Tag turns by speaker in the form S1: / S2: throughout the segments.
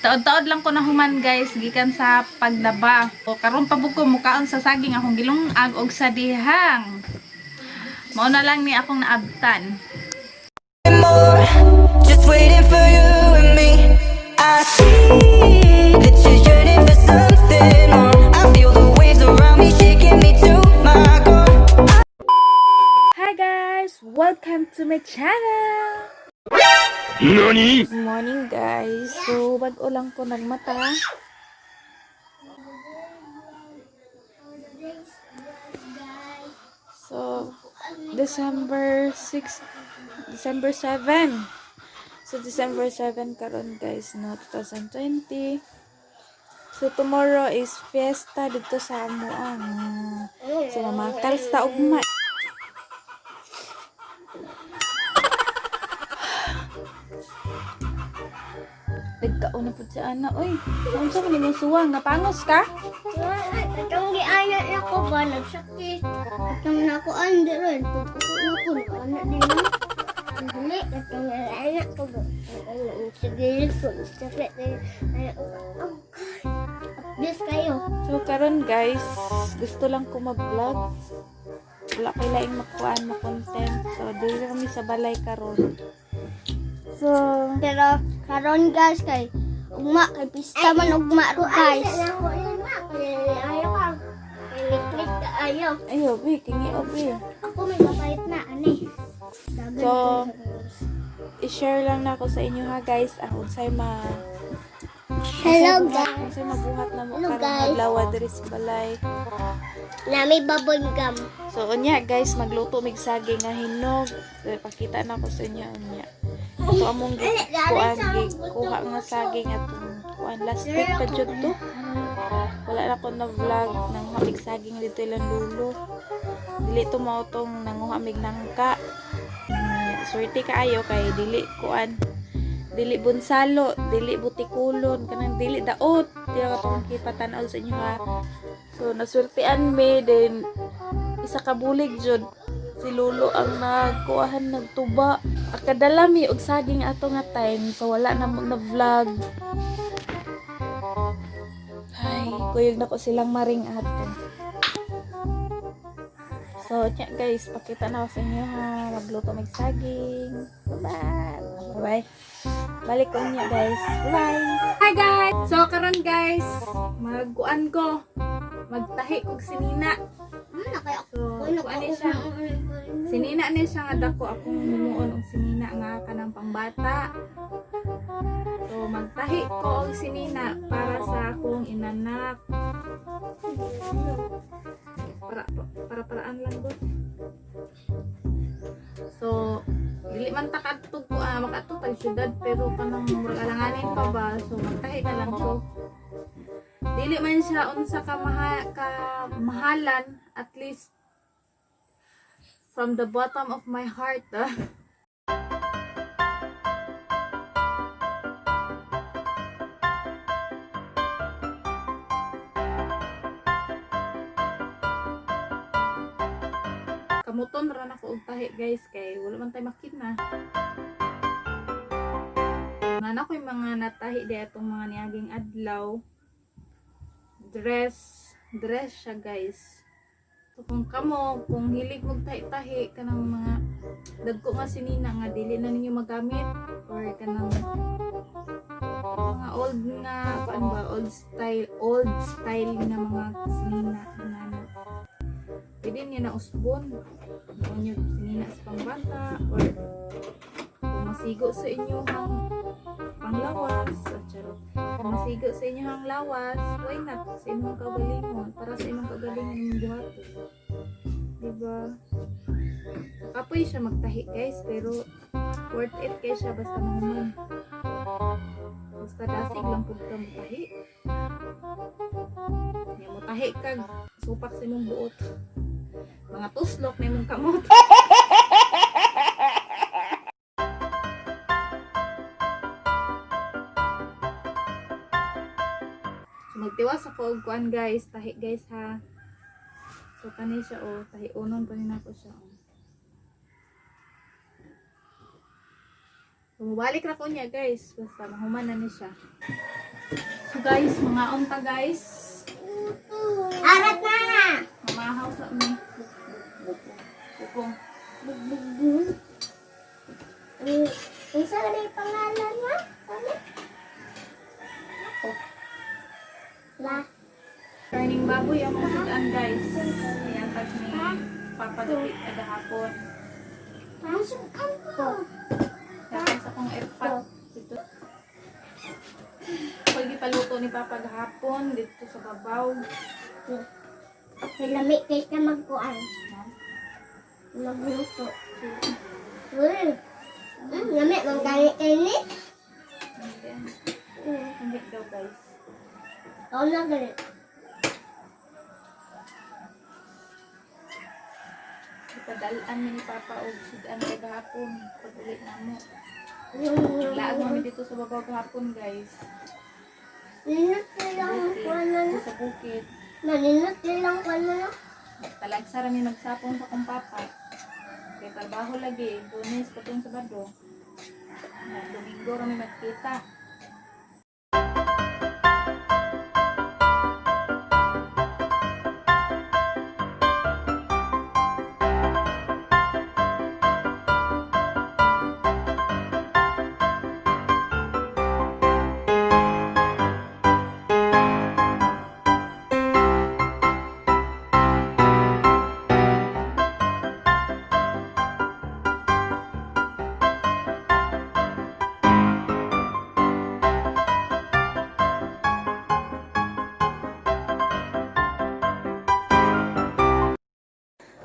S1: Taod-taod lang ko na human guys gikan sa paglaba. O karon pa buko mukaon sa saging akong gilungag og sa dihang. Mao na lang ni akong naabtan.
S2: Just waiting for you and me. I see that you're yearning for something more. I feel the waves around me shaking me to my core.
S1: Hi guys, welcome to my channel.
S3: NANI?!
S1: Good morning guys. So bago lang ko nagmata. So December 6, December 7. So December 7 karon guys no 2020. So tomorrow is fiesta dito sa amuan. So mamakal sa ugma. Nagkauna po si Ana. Uy, ano sa kanimong suwang? Napangos ka?
S4: Itong gianak na ko ba nagsakit? Itong nakuan di ron. Pagkukuha ko na din. Dili, itong gianak ko ba? Sige, sakit din. Updates kayo.
S1: So karon guys, gusto lang ko mag-vlog. Wala kay laing makuan, ma-content. So dili kami sa balay karon. So,
S4: Pero karon guys kay ugma kay pista man ugma ro guys. Ayaw ka. Electric ka ayaw.
S1: ayo bi, kingi obi.
S4: Ako may mapait na ani.
S1: So, i-share lang na ako sa inyo ha guys. Ang unsay
S4: Hello guys.
S1: unsay mabuhat na mo
S4: Hello,
S1: karon
S4: guys.
S1: adlaw diri sa balay.
S4: Na may bubble gum.
S1: So, unya guys, magluto mig saging nga hinog. So, pakita na ko sa inyo unya. Ito among kuha nga saging atong kuan last week pa jud to. Wala na ko na vlog nang hamig saging dito ilang lulo. Dili to mao tong nanguha mig nangka. Swerte kaayo kay dili kuan. Dili bunsalo, dili butikulon, kanang dili daot. Di ako tong kipatan-aw sa inyo ha. So naswertean me then isa ka bulig jud si Lolo ang nagkuahan nagtuba. Akadalami og saging ato nga time so wala na mo na vlog. Ay, kuyog na ko silang maring ato. So, nya guys, pakita na ko sa inyo ha. Magluto mag saging. Bye-bye. Bye-bye. Balik ko niya guys. Bye. Hi guys. So, karon guys, magkuan ko. Magtahi kog sinina. So, kuan ni siya. Sinina ni siya nga dako akong mumuon og sinina nga kanang pangbata. So magtahi ko og sinina para sa akong inanak. Para-paraan lang gud. So dili man ta kadtog ko makadto tag syudad pero kanang murag alanganin pa ba. So magtahi na lang ko. Dili man siya unsa ka mahalan at least from the bottom of my heart. Kamuton ra na ko og tahi guys kay wala man tay makina. Nana ko yung mga natahi di atong mga niaging adlaw. Dress siya guys. So kung kung hilig mo tahi-tahi kanang mga dagko nga sinina nga dili na ninyo magamit or kanang mga old nga paano ba old style nga mga sinina nga pwede niya na usbon kung nyo sinina sa pangbata or kung masigo sa inyo hang panglawas kung masigo sa inyo hang lawas why not sa inyong kagalingon para sa inyong kagalingon yung buhat diba kapoy siya magtahi guys pero worth it kay siya basta mahuman basta dasig lang po ka mutahi niya mutahi kag supak sa inyong buot mga tuslok na imong kamot. So magtiwas ako og kuan guys, tahi guys ha. So kani siya tahi unon pa rin ako siya So mabalik na ko niya guys, basta mahuman na ni siya. So guys, mga unta guys.
S4: Arat na!
S1: Mamahaw sa mi. Bukong.
S4: Bugbugong. Isa na yung pangalan mo? Ano? Ako. La.
S1: Turning baboy ang mga sudan guys. Ayan pag ni papadupit kada hapon.
S4: Pasok ako.
S1: Tapos akong airpot dito. Pag ipaluto ni Papa gahapon dito sa babaw.
S4: May lamig kayo na magkuhan. Magluto. Uy. Lamig, magkani kayo ni?
S1: Hindi daw guys.
S4: Oo na ganit.
S1: Ipadalaan ni Papa og sudan kada hapon pag ulit na mo.
S4: Yung
S1: Laag mo dito sa babaw gahapon guys.
S4: ninot nilang kuhan na na.
S1: Dito sa bukid.
S4: Naninot nilang kuhan na na.
S1: Talagsara ni nagsapon sa kong papa. Kaya trabaho lagi. Lunes patong Sabado. Domingo kami magkita.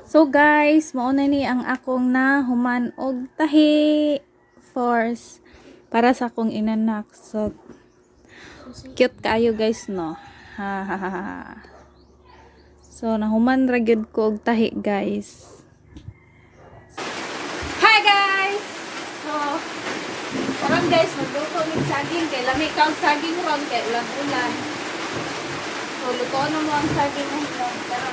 S1: So guys, mauna ni ang akong na human og tahi force para sa akong inanak. So cute kayo guys no. Ha ha ha ha. So nahuman ra gyud ko og tahi guys. Hi guys. So karon guys magluto mig saging kay lami ka og saging ron kay ulan-ulan. So luto na mo ang saging ron pero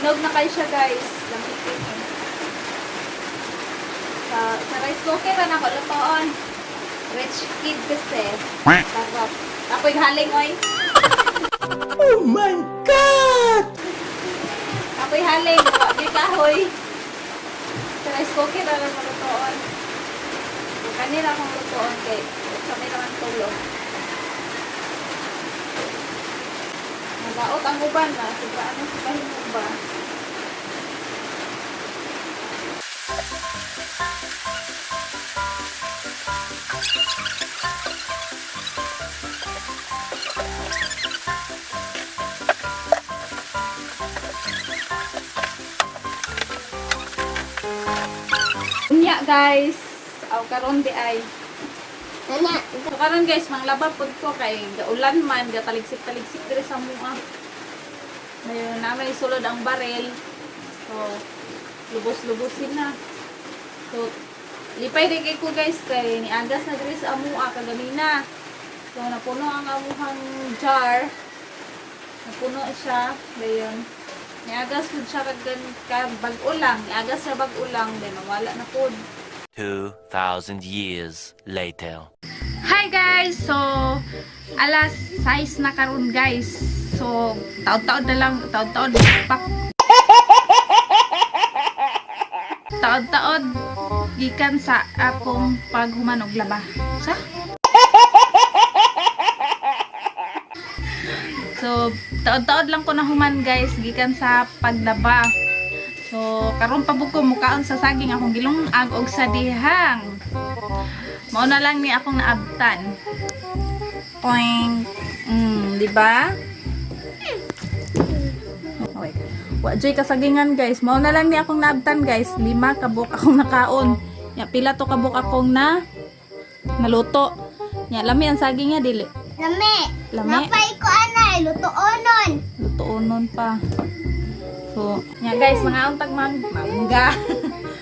S1: hinog na kayo siya guys. Lamitin eh. Sa rice cooker na ako lutoon. Rich kid kasi. Sarap. Ako'y haling oy.
S2: Oh my God!
S1: Ako'y haling. Di kahoy. Sa rice cooker na lang lutoon. Kanila akong lutoon kay kami naman tulog. Nagaot ang uban na. Diba ano sa kahimog ba? Unya guys. Aw karon di ay.
S4: Nana.
S1: So karon guys, manglaba pud ko kay gaulan man, gataligsik-taligsik diri sa mua. Ngayon naman isulod ang barel. So lubos-lubosin na. So lipay di kay ko guys kay niagas na diri sa mua kagamina. So napuno ang amuhang jar. Napuno siya, dayon. Niagas pud siya kag bag-o lang, niagas siya bag-o lang, then nawala na pud.
S3: 2,000 years later.
S1: Hi guys! So, alas 6 na karon guys. So, taon-taon na lang, taon-taon taon-taon gikan sa akong paghuman og laba. Sa? So, taon-taon lang ko na human guys gikan sa paglaba. So, karon pa buko mukaon sa saging akong gilungag og sa dihang. Mao na lang ni akong naabtan. Poing. Di ba? Okay. Wa joy kasagingan guys. Mao na lang ni akong naabtan guys. 5 kabuk akong nakaon. Ya pila to kabuk akong naluto. Ya lami ang saging niya dili.
S4: Lami.
S1: Lami.
S4: Napay ko anay. Lutuonon.
S1: Lutuonon pa. So, ya guys, mga untag mangga.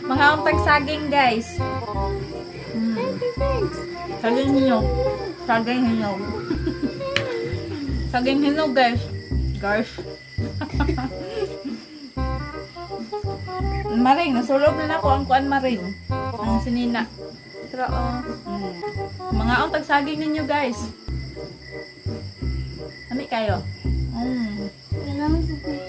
S1: Mga untag saging guys. Saging hinog. Saging hinog. Saging hinog guys. Guys. Maring, nasulog na ako ang kuan maring. Ang sinina. Pero Mga ang tagsaging ninyo guys. Ami kayo.
S4: Kailangan ko kung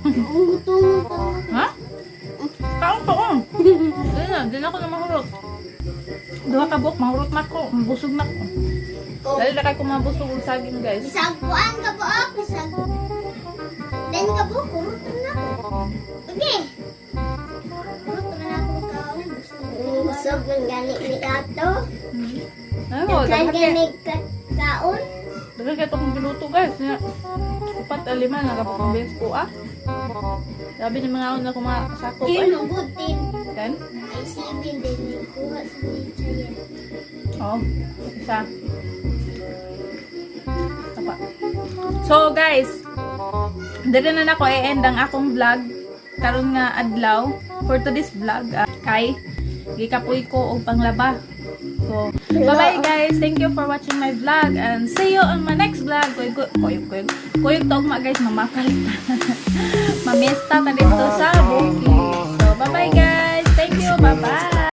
S4: Ang gutom mo.
S1: Ha? Kaon po ko. Dili na ako na mahurot. Duha ka buok, mahurot na ko. Busog na ko. Dali na kayo kung mabusog ang saging guys.
S4: Bisagpuan ka po ako. Bisag. Den ka po. Kurutan na ko. Okay. Kurutan na ako kaon. Busog ng galing ni ato.
S1: Ay,
S4: Daghan
S1: daghan
S4: galing kaon.
S1: kayo itong giluto guys. 4 o 5 nakapagpabilis ko Sabi ni mga una kumasakop
S4: Kinugutin.
S1: Kan?
S4: Ay sibin din. Kuha sa niya.
S1: Oo. Isa. Tapa. So guys, dito na ako i-end ang akong vlog karon nga adlaw for today's vlog kay gikapoy ko og panglaba. So, bye-bye guys. Thank you for watching my vlog and see you on my next vlog. Kuyog togma guys, mamakal. Mamesta ta dito sa bukid. So, bye-bye guys.